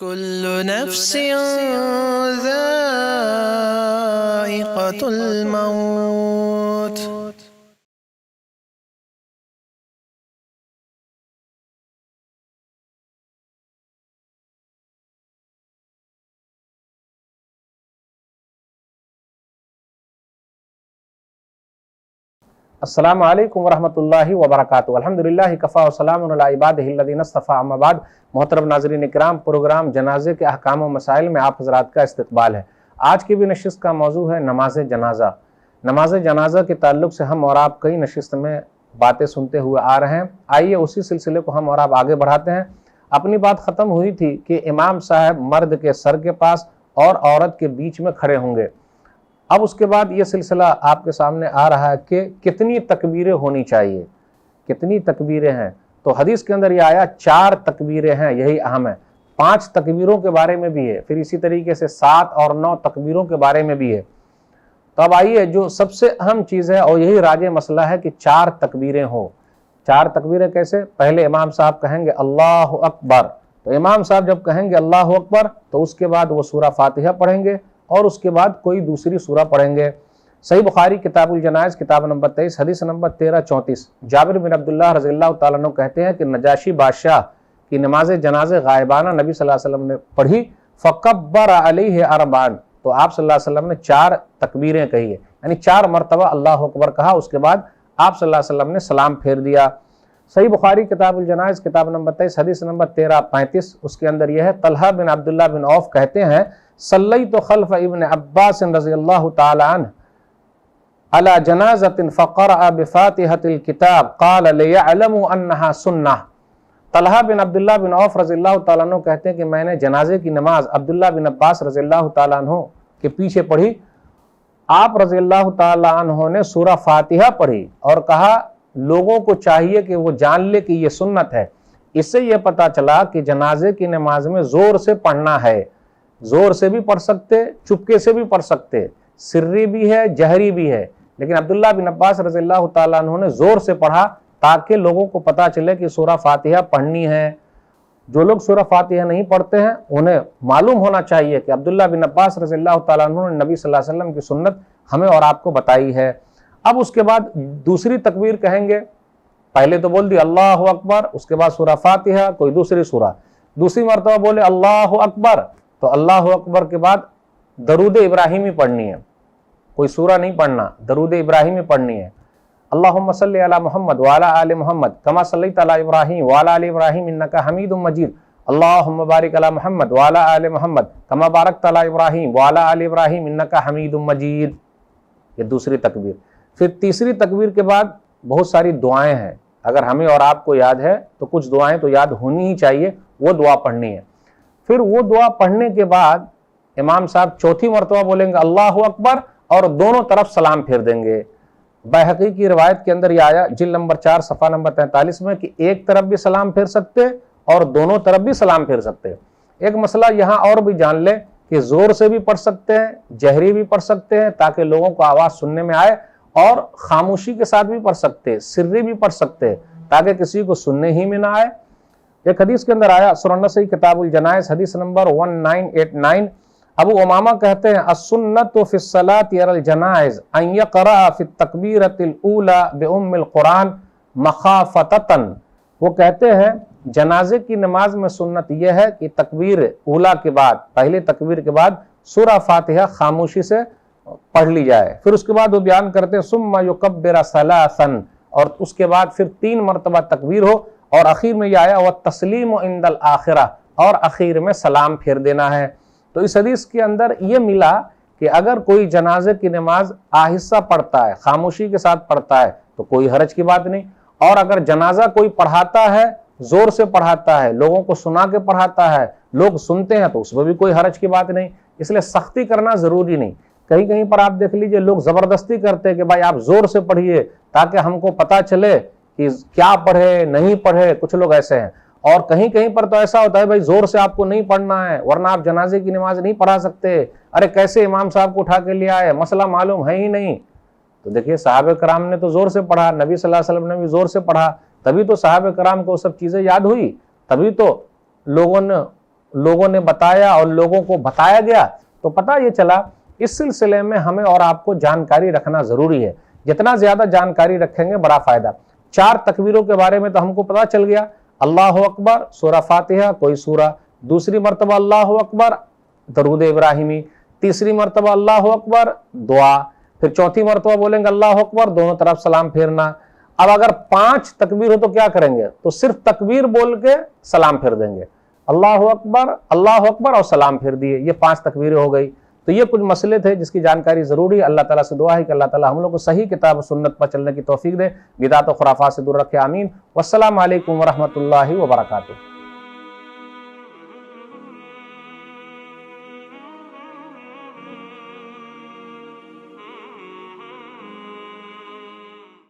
كل نفس ذائقة الموت. السلام علیکم ورحمۃ اللہ وبرکاتہ. الحمدللہ کفا وسلام علی عبادہ الذین اصطفیٰ. اما بعد. محترم ناظرین کرام، پروگرام جنازے کے احکام و مسائل میں آپ حضرات کا استقبال ہے. آج کی بھی نشست کا موضوع ہے نماز جنازہ. نماز جنازہ کے تعلق سے ہم اور آپ کئی نشست میں باتیں سنتے ہوئے آ رہے ہیں. آئیے اسی سلسلے کو ہم اور آپ آگے بڑھاتے ہیں. اپنی بات ختم ہوئی تھی کہ امام صاحب مرد کے سر کے پاس اور عورت کے بیچ میں کھڑے ہوں گے. اب اس کے بعد یہ سلسلہ آپ کے سامنے آ رہا ہے کہ کتنی تکبیریں ہونی چاہیے، کتنی تکبیریں ہیں. تو حدیث کے اندر یہ آیا 4 تکبیریں ہیں، یہی اہم ہے. 5 تکبیروں کے بارے میں بھی ہے، پھر اسی طریقے سے 7 اور 9 تکبیروں کے بارے میں بھی ہے. تو اب آئیے جو سب سے اہم چیز ہے اور یہی راجع مسئلہ ہے کہ 4 تکبیریں ہوں. 4 تکبیریں کیسے؟ پہلے امام صاحب کہیں گے اللہ اکبر. تو امام صاحب جب کہیں گے اللہ اکبر تو اس کے بعد وہ سورہ فاتحہ پڑھیں گے اور اس کے بعد کوئی دوسری سورہ پڑھیں گے. صحیح بخاری کتاب الجنائز کتاب نمبر 23 حدیث نمبر 1334. جابر بن عبداللہ رضی اللہ تعالیٰ عنہ کہتے ہیں کہ نجاشی بادشاہ کی نماز جنازے غائبانہ نبی صلی اللہ علیہ وسلم نے پڑھی. فکبر علیہ اربعا. تو آپ صلی اللہ علیہ وسلم نے 4 تکبیریں کہی ہے، یعنی 4 مرتبہ اللہ اکبر کہا. اس کے بعد آپ صلی اللہ علیہ وسلم نے سلام پھیر دیا. صحیح بخاری کتاب الجنائز کتاب نمبر 23 حدیث نمبر 1335. اس کے اندر یہ ہے طلحہ بن عبداللہ بن عوف کہتے ہیں صلیت خلف ابن عباس رضی اللہ تعالی عنہ علی جنازۃ فقرأ بفاتحۃ الکتاب قال لیعلموا انہا سنہ. طلحہ بن عبداللہ بن عوف رضی اللہ تعالیٰ عنہ کہتے ہیں کہ میں نے جنازے کی نماز عبداللہ بن عباس رضی اللہ تعالیٰ عنہ کے پیچھے پڑھی. آپ رضی اللہ تعالیٰ عنہ نے سورہ فاتحہ پڑھی اور کہا لوگوں کو چاہیے کہ وہ جان لے کہ یہ سنت ہے. اس سے یہ پتا چلا کہ جنازے کی نماز میں زور سے پڑھنا ہے. زور سے بھی پڑھ سکتے، چپکے سے بھی پڑھ سکتے، سری بھی ہے، جہری بھی ہے. لیکن عبداللہ بن عباس رضی اللہ تعالیٰ عنہ نے زور سے پڑھا تاکہ لوگوں کو پتا چلے کہ سورہ فاتحہ پڑھنی ہے. جو لوگ سورہ فاتحہ نہیں پڑھتے ہیں انہیں معلوم ہونا چاہیے کہ عبداللہ بن عباس رضی اللہ تعالیٰ عنہ نے نبی صلی اللہ علیہ وسلم کی سنت ہمیں اور آپ کو بتائی ہے. اب اس کے بعد دوسری تکبیر کہیں گے. پہلے تو بول دی اللہ اکبر، اس کے بعد سورہ فاتحہ، کوئی دوسری سورہ. دوسری مرتبہ بولے اللہ اکبر تو اللہ اکبر کے بعد درود ابراہیمی پڑھنی ہے، کوئی سورہ نہیں پڑھنا، درود ابراہیمی پڑھنی ہے. اللہم صلی علی محمد وعلی آل محمد کما صلیت علی ابراہیم وعلی آل ابراہیم انکا حمید مجید. اللہم بارک علی محمد وعلی آل محمد کما بارکت علی ابراہیم وعلی آل ابراہیم انکا حمید مجید. یہ دوسری تکبیر. پھر تیسری تکبیر کے بعد بہت ساری دعائیں ہیں. اگر ہمیں اور آپ کو یاد ہے تو کچھ دعائیں تو یاد ہونی ہی چاہیے، وہ دعا پڑھنی ہے. پھر وہ دعا پڑھنے کے بعد امام صاحب چوتھی مرتبہ بولیں گے اللہ اکبر اور دونوں طرف سلام پھیر دیں گے. بیہقی کی روایت کے اندر یہ آیا جلد نمبر 4 صفحہ نمبر 43 میں کہ ایک طرف بھی سلام پھیر سکتے اور دونوں طرف بھی سلام پھیر سکتے. ایک مسئلہ یہاں اور بھی جان لیں کہ زور سے بھی پڑھ سکتے ہیں، جہری بھی پڑھ سکتے ہیں تاکہ لوگوں کو آواز سننے میں آئے، اور خاموشی کے ساتھ بھی پڑھ سکتے، سری بھی پڑھ سکتے تاکہ کسی کو سننے ہی میں نہ آئے. ایک حدیث کے اندر آیا سنن نسائی کتاب الجنائز حدیث نمبر 1989. ابو امامہ کہتے ہیں السنۃ فی الصلاۃ علی الجنائز ان یقرأ فی التکبیرۃ الاولی بام القرآن مخافتۃ. وہ کہتے ہیں جنازے کی نماز میں سنت یہ ہے کہ تکبیر اولی کے بعد، پہلے تکبیر کے بعد سورہ فاتحہ خاموشی سے پڑھ لی جائے. پھر اس کے بعد وہ بیان کرتے ہیں ثم یکبر ثلاثا، اور اس کے بعد پھر 3 مرتبہ تکبیر ہو، اور اخیر میں یہ آیا والتسلیم عند الآخرہ، اور اخیر میں سلام پھیر دینا ہے. تو اس حدیث کے اندر یہ ملا کہ اگر کوئی جنازے کی نماز آہستہ پڑھتا ہے، خاموشی کے ساتھ پڑھتا ہے تو کوئی حرج کی بات نہیں، اور اگر جنازہ کوئی پڑھاتا ہے، زور سے پڑھاتا ہے، لوگوں کو سنا کے پڑھاتا ہے، لوگ سنتے ہیں تو اس میں بھی کوئی حرج کی بات نہیں. اس لیے سختی کرنا ضروری نہیں. کہیں کہیں پر آپ دیکھ لیجئے لوگ زبردستی کرتے ہیں کہ بھائی آپ زور سے پڑھیے تاکہ ہم کو پتا چلے کہ کیا پڑھے نہیں پڑھے. کچھ لوگ ایسے ہیں. اور کہیں کہیں پر تو ایسا ہوتا ہے بھائی زور سے آپ کو نہیں پڑھنا ہے ورنہ آپ جنازے کی نماز نہیں پڑھا سکتے. ارے کیسے امام صاحب کو اٹھا کے لے آئے، مسئلہ معلوم ہے ہی نہیں. تو دیکھیے صحابہ کرام نے تو زور سے پڑھا، نبی صلی اللہ علیہ وسلم نے بھی زور سے پڑھا، تبھی تو صحابہ کرام کو سب چیزیں یاد ہوئی، تبھی تو لوگوں نے لوگوں نے بتایا اور لوگوں کو بتایا گیا تو پتہ یہ چلا اس سلسلے میں ہمیں اور آپ کو جانکاری رکھنا ضروری ہے. جتنا زیادہ جانکاری رکھیں گے بڑا فائدہ. 4 تکبیروں کے بارے میں تو ہم کو پتہ چل گیا. اللہ اکبر سورہ فاتحہ کوئی سورہ، دوسری مرتبہ اللہ اکبر درود ابراہیمی، تیسری مرتبہ اللہ اکبر دعا، پھر چوتھی مرتبہ بولیں گے اللہ اکبر دونوں طرف سلام پھیرنا. اب اگر 5 تکبیر ہو تو کیا کریں گے؟ تو صرف تکبیر بول کے سلام پھیر دیں گے. اللہ اکبر اور سلام پھیر دیے. یہ 5 تکبیریں ہو گئی. تو یہ کچھ مسئلے تھے جس کی جانکاری ضروری ہے. اللہ تعالیٰ سے دعا ہے کہ اللہ تعالیٰ ہم لوگ کو صحیح کتاب و سنت پر چلنے کی توفیق دے، بدعت و خرافات سے دور رکھے. آمین. والسلام علیکم ورحمۃ اللہ وبرکاتہ.